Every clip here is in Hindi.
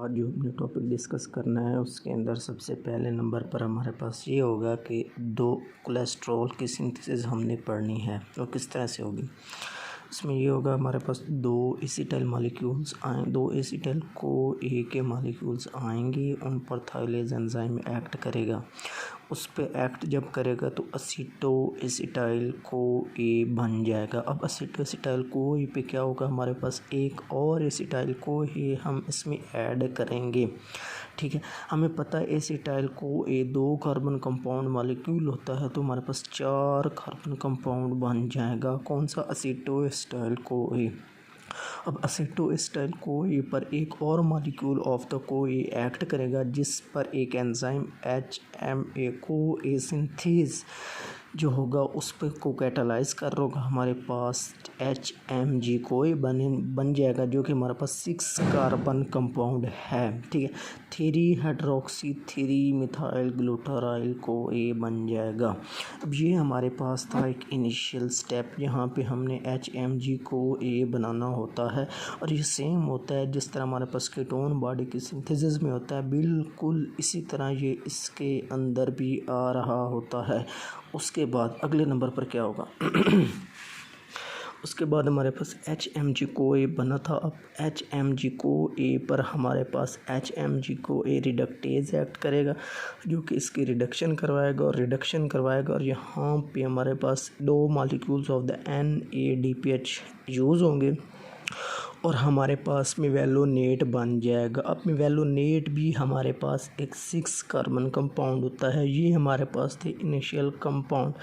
आज जो हमने टॉपिक डिस्कस करना है उसके अंदर सबसे पहले नंबर पर हमारे पास ये होगा कि दो कोलेस्ट्रॉल की सिंथेसिस हमने पढ़नी है। तो किस तरह से होगी, इसमें ये होगा हमारे पास दो एसिटाइल मॉलिक्यूल्स आए, दो एसिटाइल को ए के मॉलिक्यूल्स आएंगे, उन पर थायलेज एंजाइम एक्ट करेगा। उस पे एक्ट जब करेगा तो असीटो एसिटाइल को ए बन जाएगा। अब असीटो एसिटाइल को ए पे क्या होगा, हमारे पास एक और एसिटाइल को ए हम इसमें ऐड करेंगे। ठीक है, हमें पता है एसिटाइल को ए दो कार्बन कंपाउंड मॉलिक्यूल होता है, तो हमारे पास चार कार्बन कंपाउंड बन जाएगा। कौन सा, असीटो एसिटाइल को ए। अब असीटो एसिटाइल को ए पर एक और मॉलिक्यूल ऑफ द को ए एक्ट करेगा, जिस पर एक एंजाइम HMA को ए सिंथेज जो होगा उस पर को कैटालाइज कर होगा, हमारे पास HMG को ए बन जाएगा, जो कि हमारे पास 6 कार्बन कंपाउंड है। ठीक है, 3 हाइड्रोक्सी 3 मिथाइल ग्लूटाराइल को ए बन जाएगा। अब ये हमारे पास था एक इनिशियल स्टेप, यहाँ पे हमने HMG को ए बनाना होता है, और ये सेम होता है जिस तरह हमारे पास कीटोन बॉडी की सिंथेसिस में होता है, बिल्कुल इसी तरह ये इसके अंदर भी आ रहा होता है। उसके बाद अगले नंबर पर क्या होगा उसके बाद हमारे पास HMG को ए बना था। अब HMG को ए पर हमारे पास HMG को ए रिडक्टेज एक्ट करेगा, जो कि इसकी रिडक्शन करवाएगा और यहाँ पे हमारे पास दो molecules of the NADPH use होंगे और हमारे पास मेवेलोनेट बन जाएगा। अब मेवेलोनेट भी हमारे पास एक 6 कार्बन कंपाउंड होता है। ये हमारे पास थे इनिशियल कंपाउंड।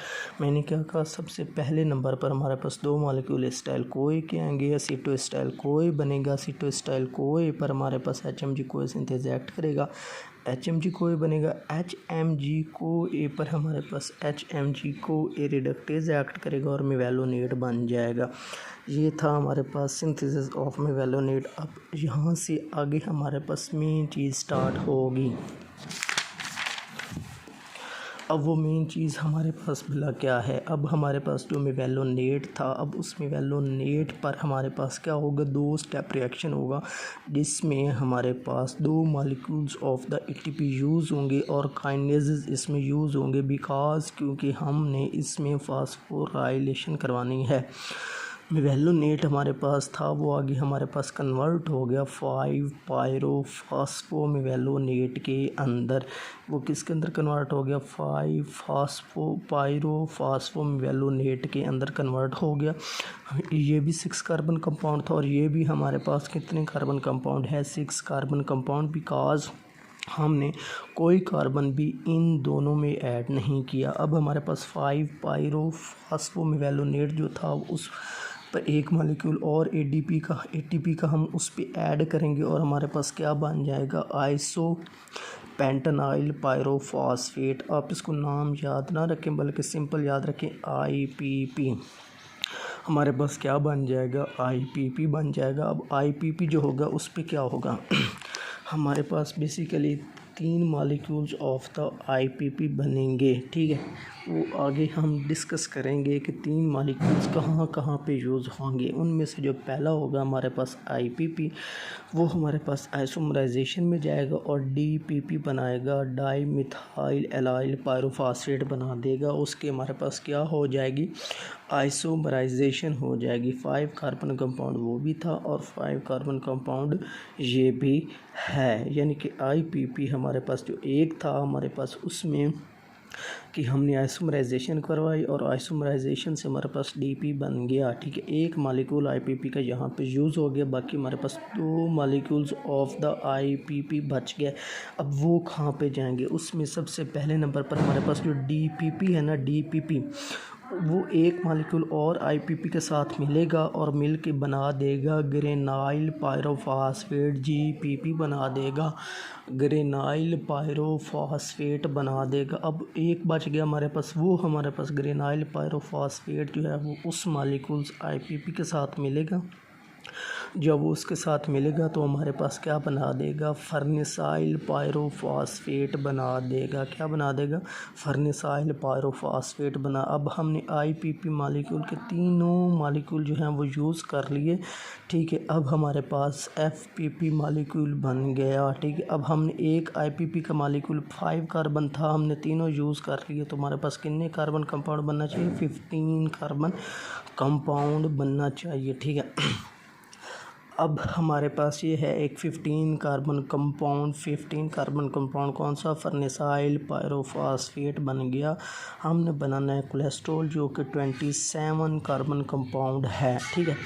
मैंने क्या कहा, सबसे पहले नंबर पर हमारे पास दो मॉलिक्यूल एसिटाइल कोए के आएंगे, असीटो एसिटाइल कोए बनेगा। असीटो एसिटाइल कोए पर हमारे पास HMG कोए सिंथेज एक्ट करेगा, HMG को ए बनेगा। HMG को ए पर हमारे पास HMG को ए रिडक्टेज एक्ट करेगा और मेवेलोनेट बन जाएगा। ये था हमारे पास सिंथेसिस ऑफ मेवेलोनेट। अब यहाँ से आगे हमारे पास मेन चीज़ स्टार्ट होगी। अब वो मेन चीज़ हमारे पास भला क्या है, अब हमारे पास जो मेवेलोनेट था, अब उस मेवेलोनेट पर हमारे पास क्या होगा, दो स्टेप रिएक्शन होगा, जिसमें हमारे पास दो molecules of the ATP use होंगे और काइनेजेस इसमें यूज़ होंगे, बिकॉज क्योंकि हमने इसमें फास्फोराइलेशन करवानी है। मेवेलोनेट हमारे पास था, वो आगे हमारे पास कन्वर्ट हो गया 5 पायरोफॉस्फो मेवेलोनेट के अंदर। वो किसके अंदर कन्वर्ट हो गया, 5 पायरोफॉस्फो मेवेलोनेट के अंदर कन्वर्ट हो गया। ये भी 6 कार्बन कंपाउंड था और ये भी हमारे पास कितने कार्बन कंपाउंड है, 6 कार्बन कंपाउंड, बिकॉज हमने कोई कार्बन भी इन दोनों में ऐड नहीं किया। अब हमारे पास 5 पायरोफॉस्फो मेवेलोनेट जो था उस पर एक मॉलिक्यूल और ATP का हम उस पर ऐड करेंगे और हमारे पास क्या बन जाएगा, आइसो पेंटेनाइल पायरोफॉस्फेट। आप इसको नाम याद ना रखें बल्कि सिंपल याद रखें, IPP। हमारे पास क्या बन जाएगा, IPP बन जाएगा। अब IPP जो होगा उस पर क्या होगा हमारे पास basically 3 molecules of the IPP बनेंगे। ठीक है, वो आगे हम डिस्कस करेंगे कि 3 मॉलिक्यूल्स कहाँ कहाँ पे यूज़ होंगे। उनमें से जो पहला होगा हमारे पास IPP, वो हमारे पास आइसोमराइजेशन में जाएगा और DPP बनाएगा, डाई मिथाइल एलाइल पायरोफॉस्फेट बना देगा। उसके हमारे पास क्या हो जाएगी, आइसोमराइजेशन हो जाएगी। 5 कार्बन कंपाउंड वो भी था और 5 कार्बन कंपाउंड ये भी है, यानी कि IPP हमारे पास जो एक था हमारे पास उसमें कि हमने आइसोमराइजेशन करवाई और आइसोमराइजेशन से हमारे पास DP बन गया। ठीक है, एक मॉलिक्यूल IPP का यहाँ पे यूज़ हो गया, बाकी हमारे पास 2 मॉलिक्यूल्स ऑफ द IPP बच गए। अब वो कहाँ पे जाएंगे, उसमें सबसे पहले नंबर पर हमारे पास जो DPP है ना, DPP वो एक मॉलिक्यूल और IPP के साथ मिलेगा और मिल के बना देगा ग्रेनाइल पायरोफॉस्फेट, GPP बना देगा, ग्रेनाइल पायरोफॉस्फेट बना देगा। अब एक बच गया हमारे पास, वो हमारे पास ग्रेनाइल पायरोफॉस्फेट जो है वो उस मॉलिक्यूल्स IPP के साथ मिलेगा, जब वो उसके साथ मिलेगा तो हमारे पास क्या बना देगा, फर्नेसाइल पायरोफॉस्फेट बना देगा। क्या बना देगा, फर्नेसाइल पायरोफॉस्फेट बना। अब हमने IPP मालिक्यूल के तीनों मालिक्यूल जो हैं वो यूज़ कर लिए, ठीक है। अब हमारे पास FPP मालिक्यूल बन गया, ठीक है। अब हमने एक IPP का मालिक्यूल 5 कार्बन था, हमने तीनों यूज़ कर लिए, तो हमारे पास कितने कार्बन कंपाउंड बनना चाहिए, 15 कार्बन कंपाउंड बनना चाहिए, ठीक है। अब हमारे पास ये है एक 15 कार्बन कंपाउंड कौन सा, फर्नेसाइल पायरोफॉस्फेट बन गया। हमने बनाना है कोलेस्ट्रॉल जो कि 27 कार्बन कंपाउंड है, ठीक है।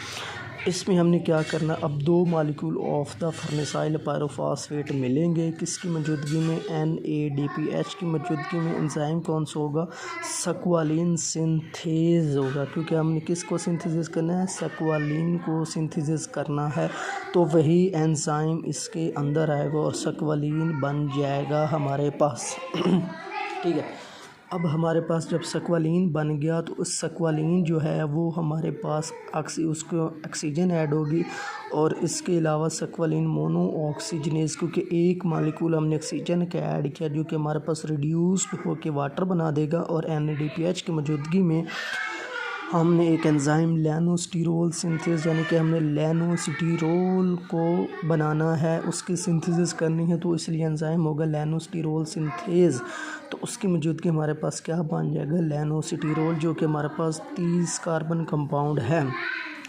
इसमें हमने क्या करना, अब 2 मालिक्यूल ऑफ द फर्नेसाइल पायरोफॉस्फेट मिलेंगे, किसकी मौजूदगी में, NADPH की मौजूदगी में। एंजाइम कौन सा होगा, स्क्वालिन सिंथेज होगा, क्योंकि हमने किसको सिंथेसिस करना है, स्क्वालिन को सिंथेसिस करना है, तो वही एंजाइम इसके अंदर आएगा और स्क्वालिन बन जाएगा हमारे पास ठीक है। अब हमारे पास जब स्क्वालिन बन गया तो उस स्क्वालिन जो है वो हमारे पास उसको ऑक्सीजन ऐड होगी, और इसके अलावा स्क्वालिन मोनो ऑक्सीजनेज, क्योंकि एक मालिक्यूल हमने ऑक्सीजन का ऐड किया जो कि हमारे पास रिड्यूस्ड होकर वाटर बना देगा, और NADPH की मौजूदगी में हमने एक एंजाइम लैनोस्टिरोल सिंथेस, यानी कि हमने लैनोस्टिरोल को बनाना है, उसकी सिंथेसिस करनी है, तो इसलिए एंजाइम होगा लैनोस्टिरोल सिंथेज। तो उसकी मौजूदगी हमारे पास क्या बन जाएगा, लैनोस्टिरोल, जो कि हमारे पास 30 कार्बन कंपाउंड है।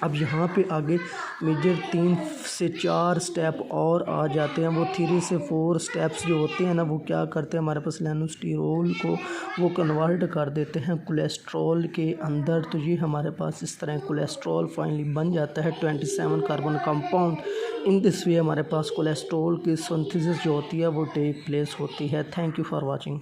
अब यहाँ पे आगे मेजर 3 से 4 स्टेप और आ जाते हैं, वो 3 से 4 स्टेप्स जो होते हैं ना, वो क्या करते हैं, हमारे पास लैनोस्टिरोल को वो कन्वर्ट कर देते हैं कोलेस्ट्रॉल के अंदर। तो ये हमारे पास इस तरह कोलेस्ट्रॉल फाइनली बन जाता है 27 carbon compound. In this way हमारे पास कोलेस्ट्रॉल की सिंथेसिस जो होती है वो टेक प्लेस होती है। Thank you for watching.